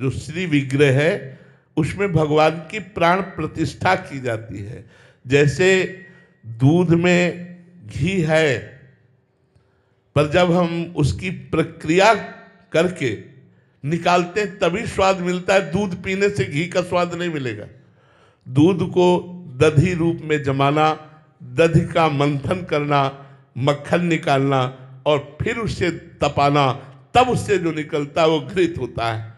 जो श्री विग्रह है उसमें भगवान की प्राण प्रतिष्ठा की जाती है। जैसे दूध में घी है, पर जब हम उसकी प्रक्रिया करके निकालते हैं तभी स्वाद मिलता है। दूध पीने से घी का स्वाद नहीं मिलेगा। दूध को दधी रूप में जमाना, दधी का मंथन करना, मक्खन निकालना और फिर उसे तपाना, तब उससे जो निकलता है वो घृत होता है।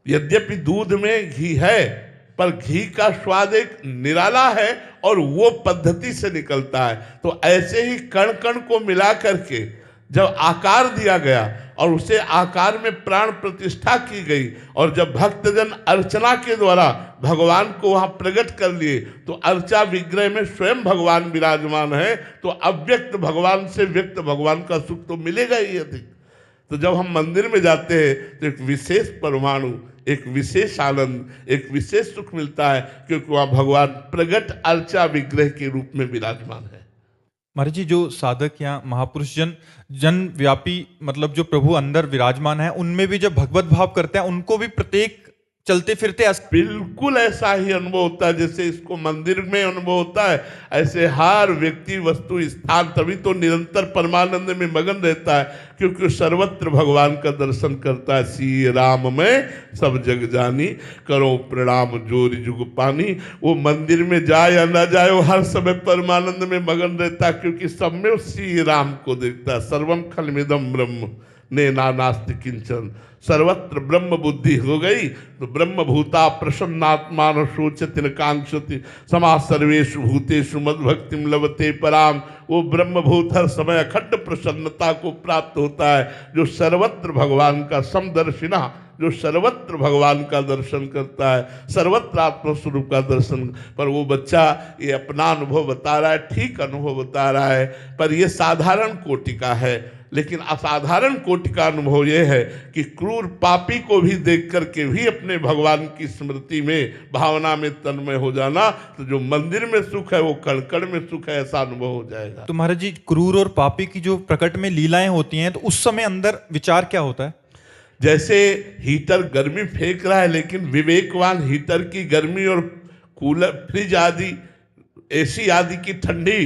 यद्यपि दूध में घी है, पर घी का स्वाद एक निराला है और वो पद्धति से निकलता है। तो ऐसे ही कण कण को मिला करके जब आकार दिया गया और उसे आकार में प्राण प्रतिष्ठा की गई, और जब भक्तजन अर्चना के द्वारा भगवान को वहां प्रकट कर लिए, तो अर्चा विग्रह में स्वयं भगवान विराजमान है। तो अव्यक्त भगवान से व्यक्त भगवान का सुख तो मिलेगा ही अधिक। तो जब हम मंदिर में जाते हैं तो एक विशेष परमाणु, एक विशेष आनंद, एक विशेष सुख मिलता है, क्योंकि वहाँ भगवान प्रगट अर्चा विग्रह के रूप में विराजमान है। महाराज जी, जो साधक या महापुरुष जन व्यापी मतलब जो प्रभु अंदर विराजमान है, उनमें भी जब भगवत भाव करते हैं उनको भी प्रत्येक चलते फिरते बिल्कुल ऐसा ही अनुभव होता है जैसे इसको मंदिर में अनुभव होता है। ऐसे हर व्यक्ति, वस्तु, स्थान तभी तो निरंतर परमानंद में मगन रहता है, क्योंकि सर्वत्र भगवान का दर्शन करता है। सी राम में सब जग जानी, करो प्रणाम जोरी जुग पानी। वो मंदिर में जाए या ना जाए, वो हर समय परमानंद में मगन रहता है, क्योंकि सब में श्री राम को देखता है। सर्वम खलमिदम ब्रह्म ने नास्ति किंचन, सर्वत्र ब्रह्म बुद्धि हो गई तो ब्रह्म भूता प्रसन्नात्मान शोचति न कांक्षति, समा सर्वेषु भूतेषु मद्भक्तिम लभते पराम। वो ब्रह्म भूत हर समय अखंड प्रसन्नता को प्राप्त होता है, जो सर्वत्र भगवान का समदर्शिना, जो सर्वत्र भगवान का दर्शन करता है, सर्वत्र आत्मस्वरूप का दर्शन। पर वो बच्चा ये अपना अनुभव बता रहा है, ठीक अनुभव बता रहा है, पर ये साधारण कोटि का है। लेकिन असाधारण कोटि का अनुभव यह है कि क्रूर पापी को भी देख करके भी अपने भगवान की स्मृति में, भावना में तन्मय हो जाना, तो जो मंदिर में सुख है वो कण कण में सुख है, ऐसा अनुभव हो जाएगा। तो महाराज जी, क्रूर और पापी की जो प्रकट में लीलाएं होती हैं, तो उस समय अंदर विचार क्या होता है? जैसे हीटर गर्मी फेंक रहा है, लेकिन विवेकवान हीटर की गर्मी और कूलर, फ्रिज आदि, एसी आदि की ठंडी,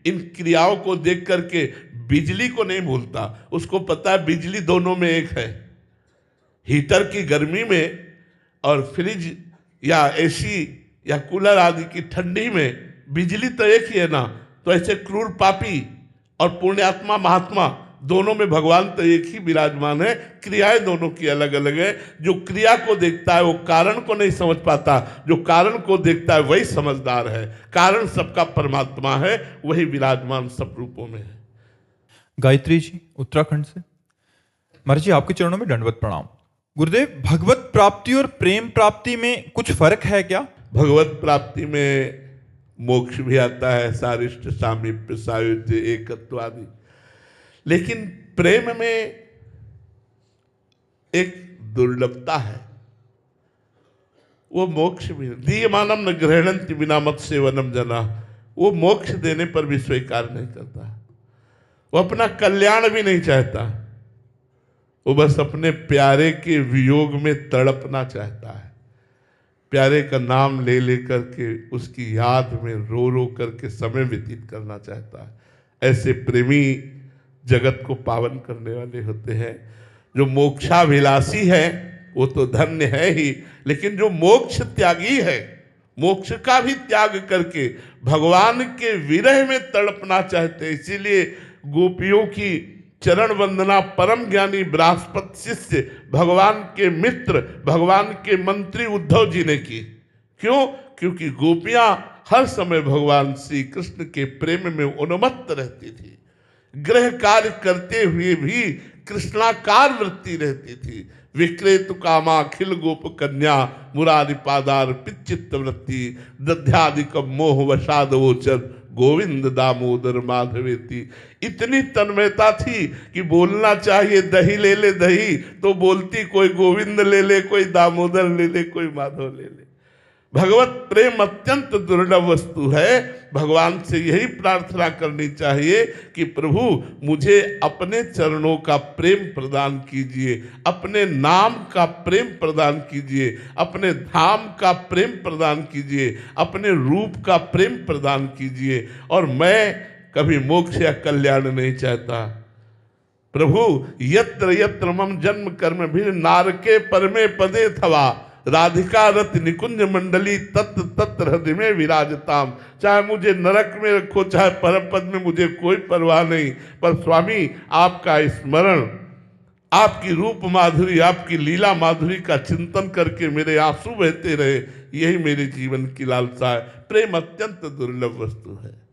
इन क्रियाओं को देख करके बिजली को नहीं भूलता। उसको पता है बिजली दोनों में एक है। हीटर की गर्मी में और फ्रिज या एसी या कूलर आदि की ठंडी में बिजली तो एक ही है ना। तो ऐसे क्रूर पापी और पुण्यात्मा महात्मा दोनों में भगवान तो एक ही विराजमान है, क्रियाएं दोनों की अलग अलग है। जो क्रिया को देखता है वो कारण को नहीं समझ पाता, जो कारण को देखता है वही समझदार है। कारण सबका परमात्मा है, वही विराजमान सब रूपों में है। गायत्री जी उत्तराखंड से। महाराज जी, आपके चरणों में दंडवत प्रणाम। गुरुदेव, भगवत प्राप्ति और प्रेम प्राप्ति में कुछ फर्क है क्या? भगवत प्राप्ति में मोक्ष भी आता है, सारिष्ट सामीप्य सायुज्य एकत्व आदि, लेकिन प्रेम में एक दुर्लभता है। वो मोक्ष भी दीयमानम न ग्रहणन्ति बिना मत सेवनम जना, वो मोक्ष देने पर भी स्वीकार नहीं करता। वो अपना कल्याण भी नहीं चाहता, वो बस अपने प्यारे के वियोग में तड़पना चाहता है। प्यारे का नाम ले लेकर के उसकी याद में रो रो करके समय व्यतीत करना चाहता है। ऐसे प्रेमी जगत को पावन करने वाले होते हैं। जो मोक्षाभिलाषी है वो तो धन्य है ही, लेकिन जो मोक्ष त्यागी है, मोक्ष का भी त्याग करके भगवान के विरह में तड़पना चाहते हैं। इसीलिए गोपियों की चरण वंदना परम ज्ञानी बृहस्पति शिष्य, भगवान के मित्र, भगवान के मंत्री उद्धव जी ने की। क्यों? क्योंकि गोपियां हर समय भगवान श्री कृष्ण के प्रेम में उन्मत्त रहती थी। गृह कार्य करते हुए भी कृष्णाकार वृत्ति रहती थी। विक्रेतु कामा अखिल गोप कन्या, मुरारी पादार पिचित्त वृत्ति, दध्यादिक मोह वशादवोचर, गोविंद दामोदर माधवेती। इतनी तन्मयता थी कि बोलना चाहिए दही ले ले दही, तो बोलती कोई गोविंद ले ले, कोई दामोदर ले ले, कोई माधव ले ले। भगवत प्रेम अत्यंत दुर्लभ वस्तु है। भगवान से यही प्रार्थना करनी चाहिए कि प्रभु मुझे अपने चरणों का प्रेम प्रदान कीजिए, अपने नाम का प्रेम प्रदान कीजिए, अपने धाम का प्रेम प्रदान कीजिए, अपने रूप का प्रेम प्रदान कीजिए। और मैं कभी मोक्ष या कल्याण नहीं चाहता। प्रभु यत्र यत्र मम जन्म कर्म भी नारके परमे पदे थवा राधिका रत निकुंज मंडली तत् तत् हृदय में विराजताम। चाहे मुझे नरक में रखो, चाहे परम पद में, मुझे कोई परवाह नहीं, पर स्वामी आपका स्मरण, आपकी रूप माधुरी, आपकी लीला माधुरी का चिंतन करके मेरे आंसू बहते रहे, यही मेरे जीवन की लालसा है। प्रेम अत्यंत दुर्लभ वस्तु है।